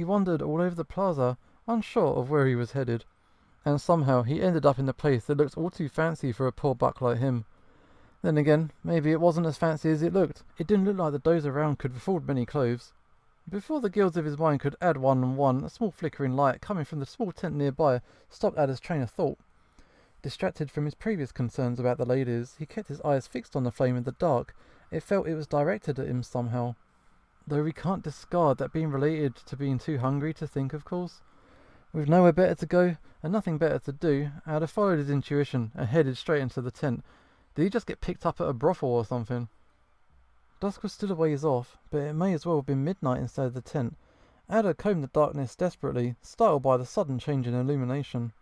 He wandered all over the plaza, unsure of where he was headed, and somehow he ended up in a place that looked all too fancy for a poor buck like him. Then again, maybe it wasn't as fancy as it looked. It didn't look like the doze around could afford many clothes. Before the gills of his mind could add one and one, a small flickering light coming from the small tent nearby stopped Ada's train of thought. Distracted from his previous concerns about the ladies, he kept his eyes fixed on the flame in the dark. It felt it was directed at him somehow. Though we can't discard that being related to being too hungry to think, of course. With nowhere better to go, and nothing better to do, Ada followed his intuition and headed straight into the tent. Did he just get picked up at a brothel or something? Dusk was still a ways off, but it may as well have been midnight inside the tent. Ada combed the darkness desperately, startled by the sudden change in illumination.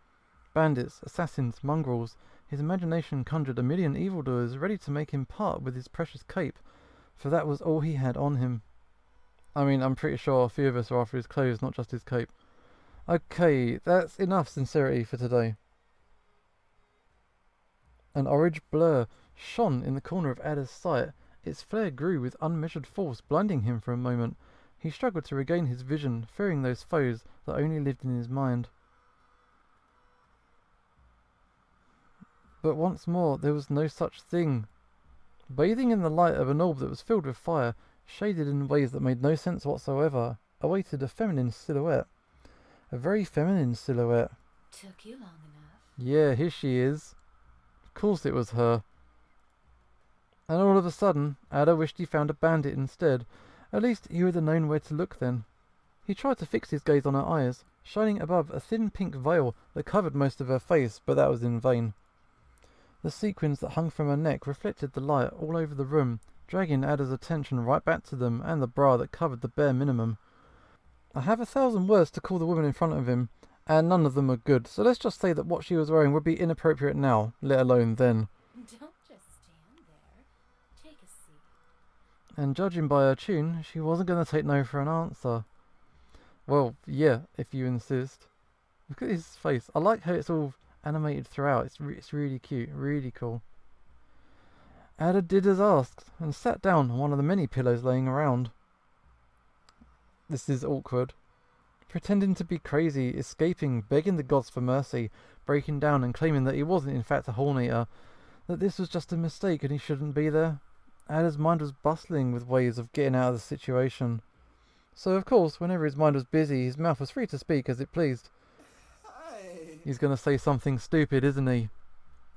Bandits, assassins, mongrels. His imagination conjured a million evildoers ready to make him part with his precious cape, for that was all he had on him. I mean, I'm pretty sure a few of us are after his clothes, not just his cape. Okay, that's enough sincerity for today. An orange blur shone in the corner of Ada's sight. Its flare grew with unmeasured force, blinding him for a moment. He struggled to regain his vision, fearing those foes that only lived in his mind. But once more, there was no such thing. Bathing in the light of an orb that was filled with fire, shaded in ways that made no sense whatsoever, awaited a feminine silhouette. A very feminine silhouette. Took you long enough. Yeah, here she is. Of course it was her. And all of a sudden, Ada wished he found a bandit instead. At least he would have known where to look then. He tried to fix his gaze on her eyes, shining above a thin pink veil that covered most of her face, but that was in vain. The sequins that hung from her neck reflected the light all over the room, dragging Ada's attention right back to them and the bra that covered the bare minimum. I have 1,000 words to call the woman in front of him, and none of them are good, so let's just say that what she was wearing would be inappropriate now, let alone then. Don't just stand there. Take a seat. And judging by her tune, she wasn't going to take no for an answer. Well, yeah, if you insist. Look at his face. I like how it's all animated throughout. It's really cute, really cool. Ada did as asked, and sat down on one of the many pillows laying around. This is awkward. Pretending to be crazy, escaping, begging the gods for mercy, breaking down and claiming that he wasn't in fact a horn-eater, that this was just a mistake and he shouldn't be there. Ada's mind was bustling with ways of getting out of the situation. So of course, whenever his mind was busy, his mouth was free to speak as it pleased. Hi. He's going to say something stupid, isn't he?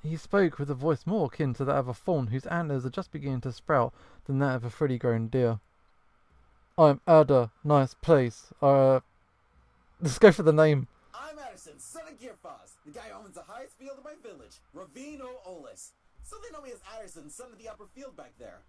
He spoke with a voice more akin to that of a fawn whose antlers are just beginning to sprout than that of a fully grown deer. I'm Ada. Nice place. Let's go for the name. I'm Addison, son of Gearfaz, the guy who owns the highest field in my village, Ravino Olis. So they know me as Addison, son of the upper field back there.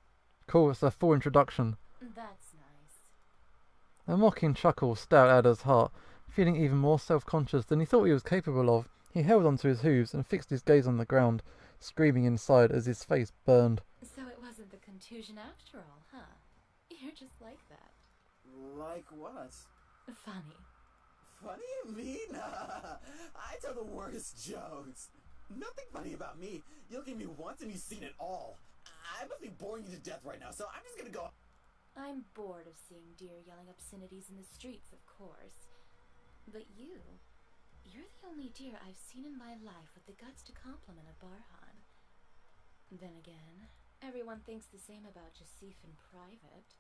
Cool, it's a full introduction. That's nice. A mocking chuckle stabbed Ada's heart. Feeling even more self-conscious than he thought he was capable of, he held onto his hooves and fixed his gaze on the ground, screaming inside as his face burned. So it wasn't the contusion after all, huh? You're just like that. Like what? Funny. Funny? Me? Nah. I tell the worst jokes. Nothing funny about me. You look at me once and you've seen it all. I must be boring you to death right now, so I'm just gonna go. I'm bored of seeing deer yelling obscenities in the streets, of course. But you're the only deer I've seen in my life with the guts to compliment a Barhan. Then again, everyone thinks the same about Jasif in private.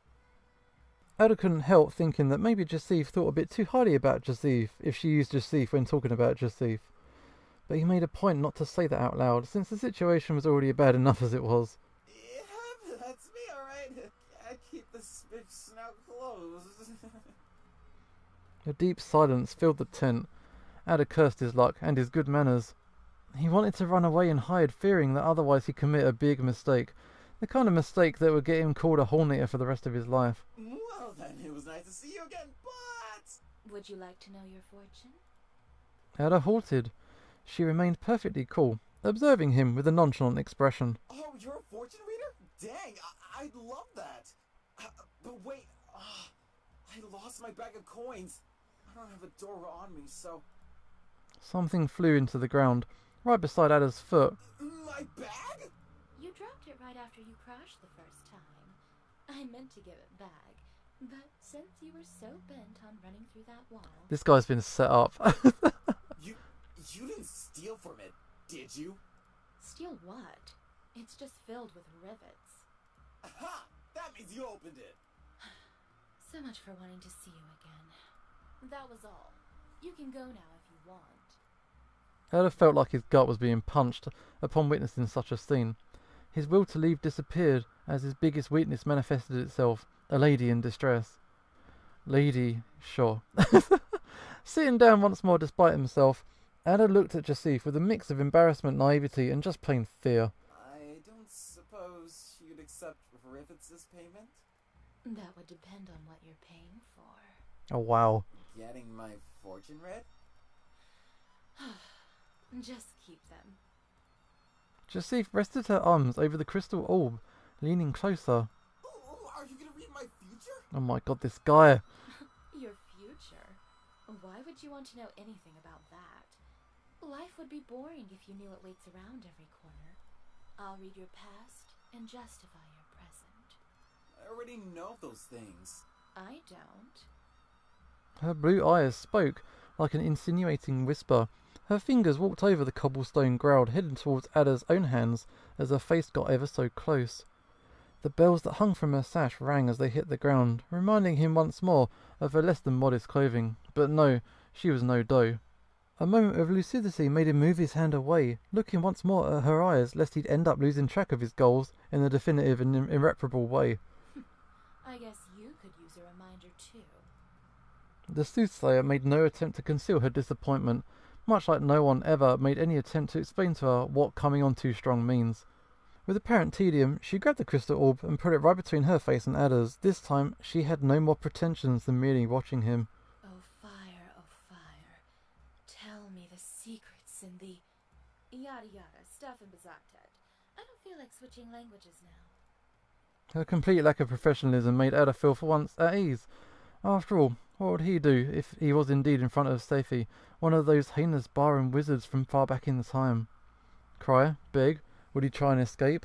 Ada couldn't help thinking that maybe Jasif thought a bit too highly about Jasif if she used Jasif when talking about Jasif. But he made a point not to say that out loud, since the situation was already bad enough as it was. Yeah, that's me, alright. I keep this bitch snout closed. A deep silence filled the tent. Ada cursed his luck and his good manners. He wanted to run away and hide, fearing that otherwise he'd commit a big mistake. The kind of mistake that would get him called a horn-eater for the rest of his life. Well then, it was nice to see you again, but... Would you like to know your fortune? Ada halted. She remained perfectly cool, observing him with a nonchalant expression. Oh, you're a fortune reader? Dang, I'd love that. But wait, I lost my bag of coins. I don't have a door on me, so... Something flew into the ground, right beside Ada's foot. My bag? You dropped it right after you crashed the first time. I meant to give it back, But since you were so bent on running through that wall... This guy's been set up. You didn't steal from it, did you? Steal what? It's just filled with rivets. Aha! That means you opened it! So much for wanting to see you again. That was all. You can go now if you want. Ada felt like his gut was being punched upon witnessing such a scene. His will to leave disappeared as his biggest weakness manifested itself, a lady in distress. Lady, sure. Sitting down once more despite himself, Ada looked at Jasif with a mix of embarrassment, naivety, and just plain fear. I don't suppose you'd accept rivets as payment? That would depend on what you're paying for. Oh wow. Getting my fortune read? Just keep them. Jasif rested her arms over the crystal orb, leaning closer. Oh, are you gonna read my future? Oh my god, this guy. Your future? Why would you want to know anything about that? Life would be boring if you knew what waits around every corner. I'll read your past and justify your present. I already know those things. I don't. Her blue eyes spoke like an insinuating whisper. Her fingers walked over the cobblestone ground, heading towards Ada's own hands as her face got ever so close. The bells that hung from her sash rang as they hit the ground, reminding him once more of her less than modest clothing. But no, she was no doe. A moment of lucidity made him move his hand away, looking once more at her eyes lest he'd end up losing track of his goals in a definitive and irreparable way. I guess you could use a reminder too. The soothsayer made no attempt to conceal her disappointment, much like no one ever made any attempt to explain to her what coming on too strong means. With apparent tedium, she grabbed the crystal orb and put it right between her face and Ada's. This time, she had no more pretensions than merely watching him. Oh fire, tell me the secrets in the... yada yada, stuff in Bazaktet. I don't feel like switching languages now. Her complete lack of professionalism made Ada feel for once at ease. After all, what would he do if he was indeed in front of Safi, one of those heinous barren wizards from far back in the time? Cry? Beg? Would he try and escape?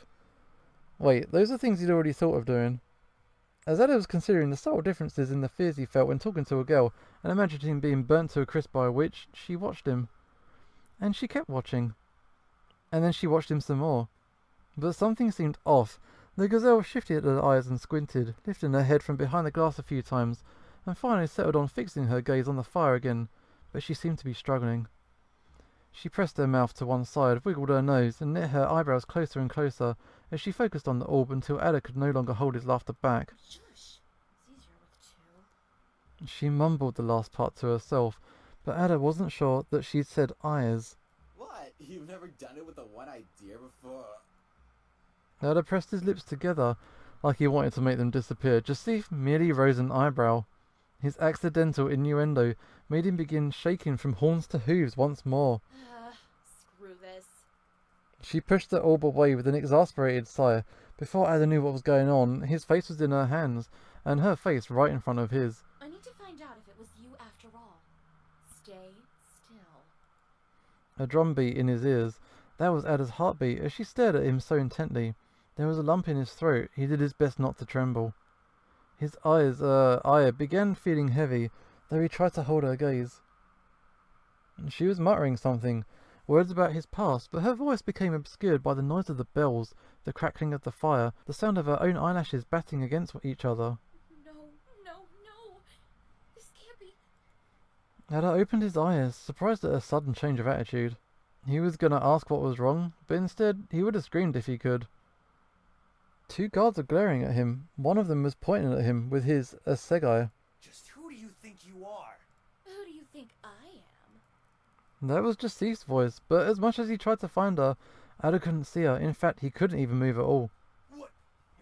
Wait, those are things he'd already thought of doing. As Ada was considering the subtle differences in the fears he felt when talking to a girl and imagined him being burnt to a crisp by a witch, she watched him. And she kept watching. And then she watched him some more. But something seemed off. The gazelle shifted her eyes and squinted, lifting her head from behind the glass a few times, and finally settled on fixing her gaze on the fire again, but she seemed to be struggling. She pressed her mouth to one side, wiggled her nose, and knit her eyebrows closer and closer as she focused on the orb until Ada could no longer hold his laughter back. Shush! It's easier with two. She mumbled the last part to herself, but Ada wasn't sure that she'd said eyes. What? You've never done it with the one idea before? Ada pressed his lips together like he wanted to make them disappear. Jasif merely rose an eyebrow. His accidental innuendo made him begin shaking from horns to hooves once more. Screw this. She pushed the orb away with an exasperated sigh. Before Ada knew what was going on, his face was in her hands, and her face right in front of his. I need to find out if it was you after all. Stay still. A drum beat in his ears. That was Ada's heartbeat as she stared at him so intently. There was a lump in his throat. He did his best not to tremble. His eye began feeling heavy, though he tried to hold her gaze. She was muttering something, words about his past, but her voice became obscured by the noise of the bells, the crackling of the fire, the sound of her own eyelashes batting against each other. No. This can't be... Ada opened his eyes, surprised at a sudden change of attitude. He was going to ask what was wrong, but instead he would have screamed if he could. Two guards were glaring at him. One of them was pointing at him with his assegai. Just who do you think you are? Who do you think I am? That was Jasif's voice, but as much as he tried to find her, Ada couldn't see her. In fact, he couldn't even move at all. What?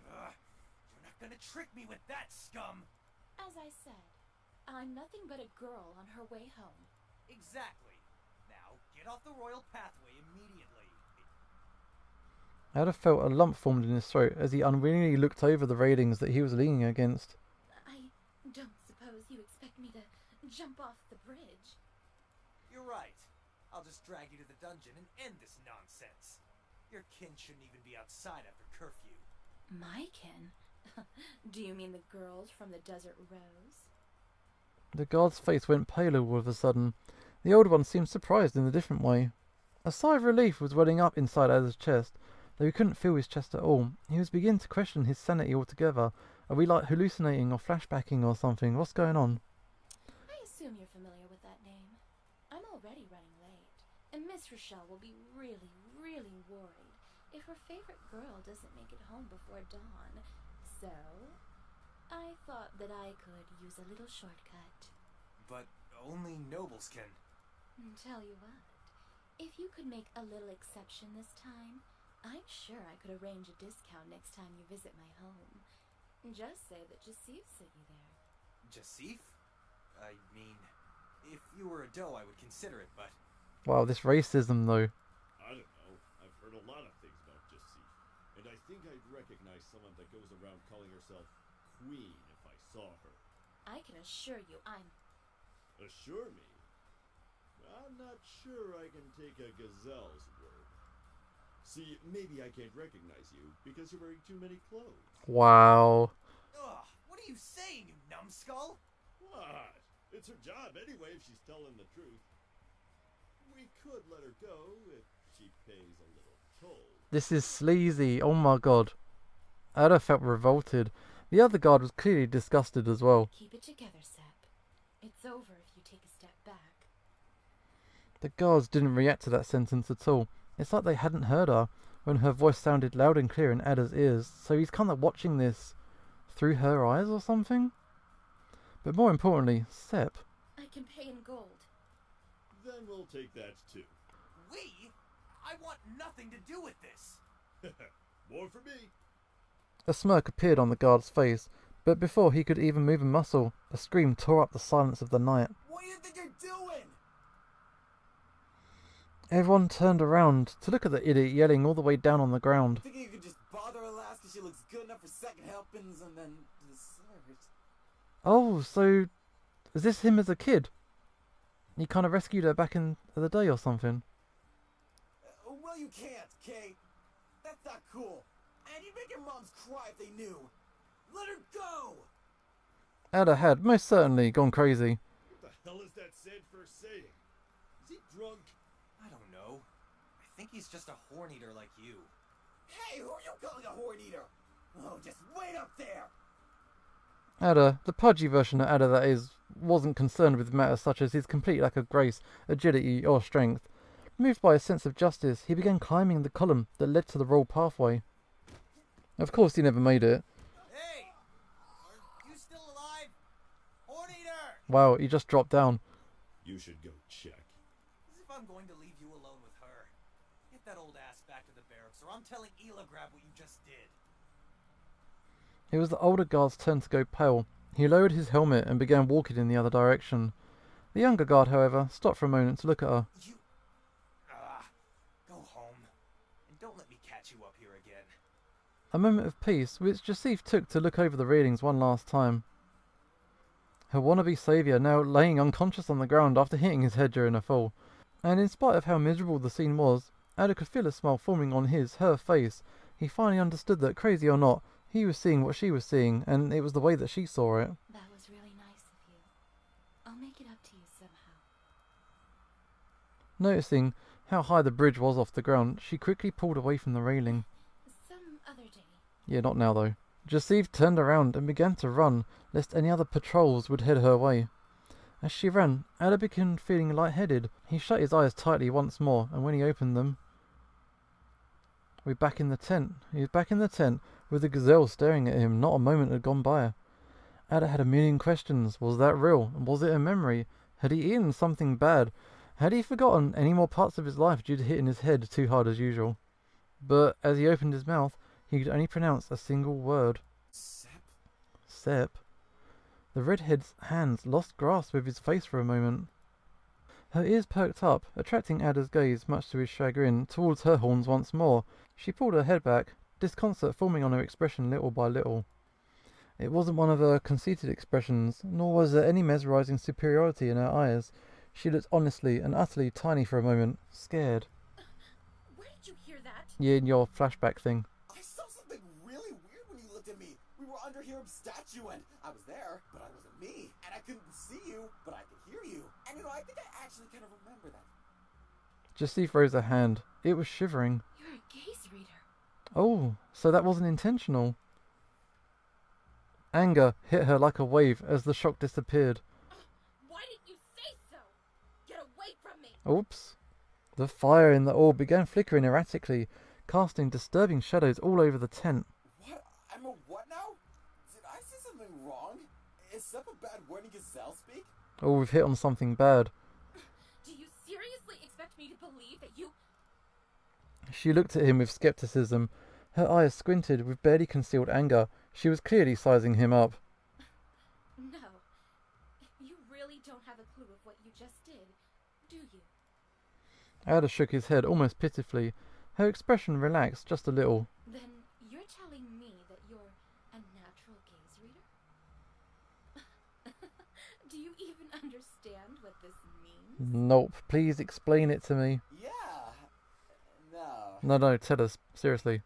You're not gonna trick me with that, scum! As I said, I'm nothing but a girl on her way home. Exactly. Now, get off the royal pathway immediately. Ada felt a lump formed in his throat as he unwillingly looked over the railings that he was leaning against. I don't suppose you expect me to jump off the bridge. You're right. I'll just drag you to the dungeon and end this nonsense. Your kin shouldn't even be outside after curfew. My kin? Do you mean the girls from the Desert Rose? The guard's face went paler all of a sudden. The older one seemed surprised in a different way. A sigh of relief was welling up inside Ada's chest, though he couldn't feel his chest at all. He was beginning to question his sanity altogether. Are we like hallucinating or flashbacking or something? What's going on? I assume you're familiar with that name. I'm already running late, and Miss Rochelle will be really, really worried if her favorite girl doesn't make it home before dawn. So, I thought that I could use a little shortcut. But only nobles can. Tell you what, if you could make a little exception this time, I'm sure I could arrange a discount next time you visit my home. Just say that Jasif sent you there. Jasif? I mean, if you were a doe, I would consider it, but... Wow, this racism though. I don't know. I've heard a lot of things about Jasif, and I think I'd recognize someone that goes around calling herself Queen if I saw her. I can assure you I'm... Assure me? I'm not sure I can take a gazelle's word. See, maybe I can't recognize you because you're wearing too many clothes. Wow. Ugh, what are you saying, you numbskull? What? It's her job anyway if she's telling the truth. We could let her go if she pays a little toll. This is sleazy. Oh my god. Ada felt revolted. The other guard was clearly disgusted as well. Keep it together, Sep. It's over if you take a step back. The guards didn't react to that sentence at all. It's like they hadn't heard her when her voice sounded loud and clear in Ada's ears, so he's kind of watching this through her eyes or something? But more importantly, Sep. I can pay in gold. Then we'll take that too. We? I want nothing to do with this. More for me. A smirk appeared on the guard's face, but before he could even move a muscle, a scream tore up the silence of the night. What do you think you're doing? Everyone turned around to look at the idiot yelling all the way down on the ground. Thinking you could just bother her last because she looks good enough for second helpings and then dessert. Oh, so is this him as a kid? He kind of rescued her back in the day or something. Well, you can't, Kay. That's not cool. And you'd make your moms cry if they knew. Let her go! Ada had most certainly gone crazy. What the hell is that Sandfur saying? Is he drunk? I don't know. I think he's just a horn eater like you. Hey, who are you calling a horn eater? Oh, just wait up there! Ada, the pudgy version of Ada that is, wasn't concerned with matters such as his complete lack of grace, agility, or strength. Moved by a sense of justice, he began climbing the column that led to the royal pathway. Of course he never made it. Hey! Are you still alive? Horn eater! Wow, he just dropped down. You should go check. As if I'm going to leave you alone with her. Get that old ass back to the barracks or I'm telling Elagrab what you just did. It was the older guard's turn to go pale. He lowered his helmet and began walking in the other direction. The younger guard, however, stopped for a moment to look at her. You... go home. And don't let me catch you up here again. A moment of peace, which Jasif took to look over the railings one last time. Her wannabe saviour now laying unconscious on the ground after hitting his head during a fall. And in spite of how miserable the scene was, Ada could feel a smile forming on her face. He finally understood that, crazy or not, he was seeing what she was seeing, and it was the way that she saw it. That was really nice of you. I'll make it up to you somehow. Noticing how high the bridge was off the ground, she quickly pulled away from the railing. Some other day. Yeah, not now though. Jasif turned around and began to run, lest any other patrols would head her way. As she ran, Ada began feeling lightheaded. He shut his eyes tightly once more, and when he opened them... We're back in the tent. He was back in the tent, with the gazelle staring at him. Not a moment had gone by. Ada had a million questions. Was that real? Was it a memory? Had he eaten something bad? Had he forgotten any more parts of his life due to hitting his head too hard as usual? But as he opened his mouth, he could only pronounce a single word. Sep? Sep. The redhead's hands lost grasp of his face for a moment. Her ears perked up, attracting Ada's gaze, much to his chagrin, towards her horns once more. She pulled her head back, disconcert forming on her expression little by little. It wasn't one of her conceited expressions, nor was there any mesmerizing superiority in her eyes. She looked honestly and utterly tiny for a moment, scared. Where did you hear that? Yeah, in your flashback thing. I saw something really weird when you looked at me. We were under here statue, and I was there, but I wasn't me. And I couldn't see you, but I could hear you. And I think I actually kind of remember that. Jasif raised her hand. It was shivering. You're a gaze reader. Oh, so that wasn't intentional. Anger hit her like a wave as the shock disappeared. Why didn't you say so? Get away from me! Oops. The fire in the orb began flickering erratically, casting disturbing shadows all over the tent. What? I'm a what now? Did I say something wrong? Is Sep a bad word in Gazelle speak? Oh, we've hit on something bad. Do you seriously expect me to believe that you... She looked at him with skepticism. Her eyes squinted with barely concealed anger. She was clearly sizing him up. No. You really don't have a clue of what you just did, do you? Ada shook his head almost pitifully. Her expression relaxed just a little. Then you're telling me that you're a natural gaze reader? Do you even understand what this means? Nope. Please explain it to me. Yeah. No. No, tell us. Seriously.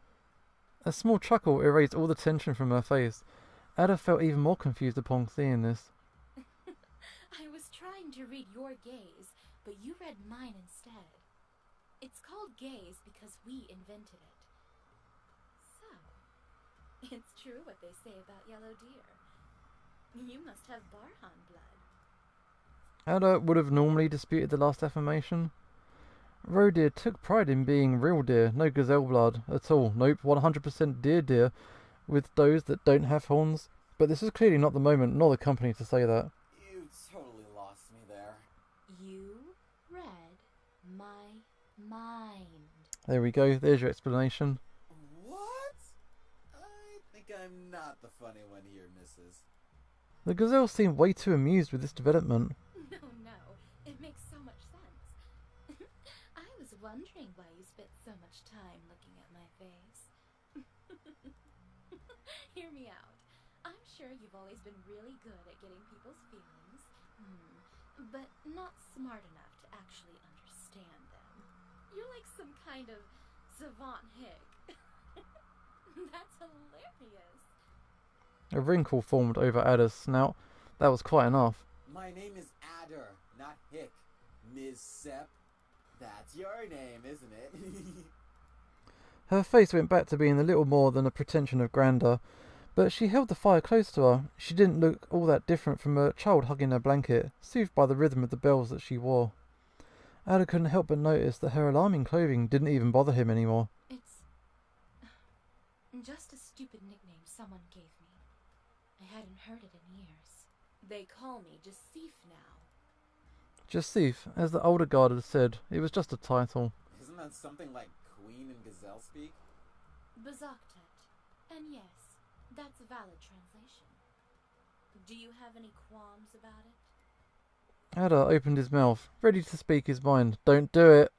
A small chuckle erased all the tension from her face. Ada felt even more confused upon seeing this. I was trying to read your gaze, but you read mine instead. It's called gaze because we invented it. So, it's true what they say about yellow deer. You must have Barhan blood. Ada would have normally disputed the last affirmation. Roe deer took pride in being real deer, no gazelle blood at all. Nope, 100% deer with those that don't have horns. But this is clearly not the moment nor the company to say that. You totally lost me there. You read my mind. There we go, there's your explanation. What? I think I'm not the funny one here, missus. The gazelle seemed way too amused with this development. No, it makes so much sense. I was wondering why you spent so much time looking at my face. Hear me out. I'm sure you've always been really good at getting people's feelings, but not smart enough to actually understand them. You're like some kind of savant hick. That's hilarious. A wrinkle formed over Ada's snout. That was quite enough. My name is Adder, not Hick. Ms. Sep. That's your name, isn't it? Her face went back to being a little more than a pretension of grandeur, but she held the fire close to her. She didn't look all that different from a child hugging her blanket, soothed by the rhythm of the bells that she wore. Ada couldn't help but notice that her alarming clothing didn't even bother him anymore. It's just a stupid nickname someone gave me. I hadn't heard it in years. They call me Jasif now. Jasif, as the older guard had said, it was just a title. Isn't that something like Queen in Gazelle speak? Bazaktet. And yes, that's a valid translation. Do you have any qualms about it? Ada opened his mouth, ready to speak his mind. Don't do it.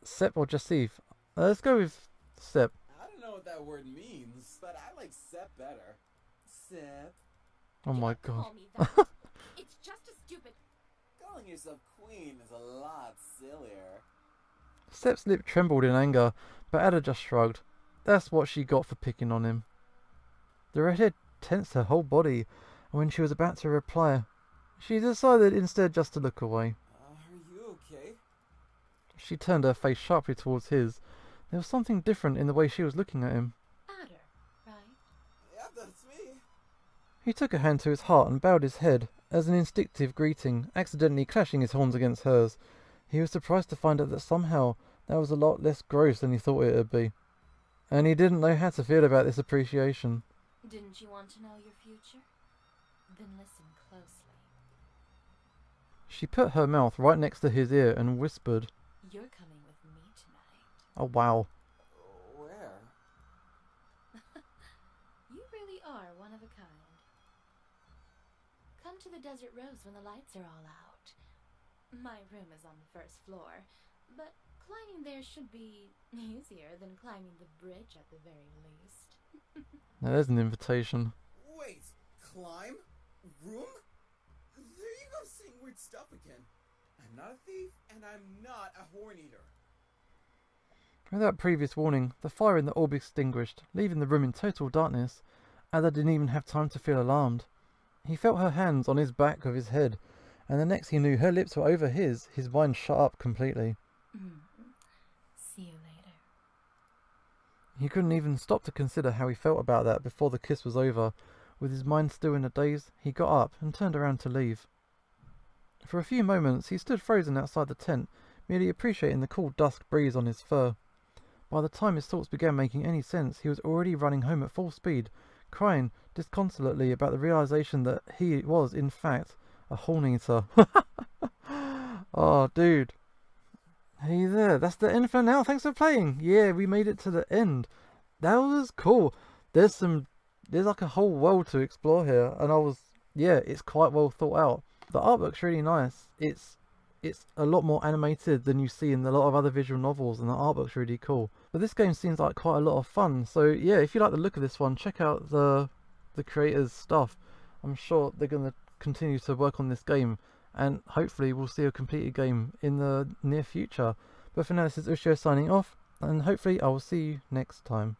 Sep or Jasif? Let's go with Sep. I don't know what that word means, but I like Sep better. Sep. Oh my Don't god. call me that. It's just a stupid... Calling yourself Queen is a lot sillier. Sep's lip trembled in anger, but Ada just shrugged. That's what she got for picking on him. The redhead tensed her whole body, and when she was about to reply, she decided instead just to look away. Are you okay? She turned her face sharply towards his. There was something different in the way she was looking at him. Adder, right? Yeah, that's me. He took a hand to his heart and bowed his head, as an instinctive greeting, accidentally clashing his horns against hers. He was surprised to find out that somehow that was a lot less gross than he thought it would be. And he didn't know how to feel about this appreciation. Didn't you want to know your future? Then listen closely. She put her mouth right next to his ear and whispered, You're coming with me tonight. "Oh wow." Where? You really are one of a kind. Come to the Desert Rose when the lights are all out. My room is on the first floor, but climbing there should be easier than climbing the bridge at the very least. Now there's an invitation. Wait, climb? Room? There you go saying weird stuff again. I'm not a thief, and I'm not a horn eater. Without previous warning, the fire in the orb extinguished, leaving the room in total darkness. Ada didn't even have time to feel alarmed. He felt her hands on his back of his head, and the next he knew her lips were over his mind shut up completely. See you later. He couldn't even stop to consider how he felt about that before the kiss was over. With his mind still in a daze, he got up and turned around to leave. For a few moments he stood frozen outside the tent, merely appreciating the cool dusk breeze on his fur. By the time his thoughts began making any sense, he was already running home at full speed, crying disconsolately about the realization that he was, in fact, a horn eater. Oh, dude. Hey there, that's the end for now. Thanks for playing. Yeah, we made it to the end. That was cool. There's like a whole world to explore here, and it's quite well thought out. The artwork's really nice. It's a lot more animated than you see in a lot of other visual novels, and the artwork's really cool. But this game seems like quite a lot of fun. So yeah, if you like the look of this one, check out the creators' stuff. I'm sure they're going to continue to work on this game, and hopefully we'll see a completed game in the near future. But for now, this is Ushio signing off, and hopefully I will see you next time.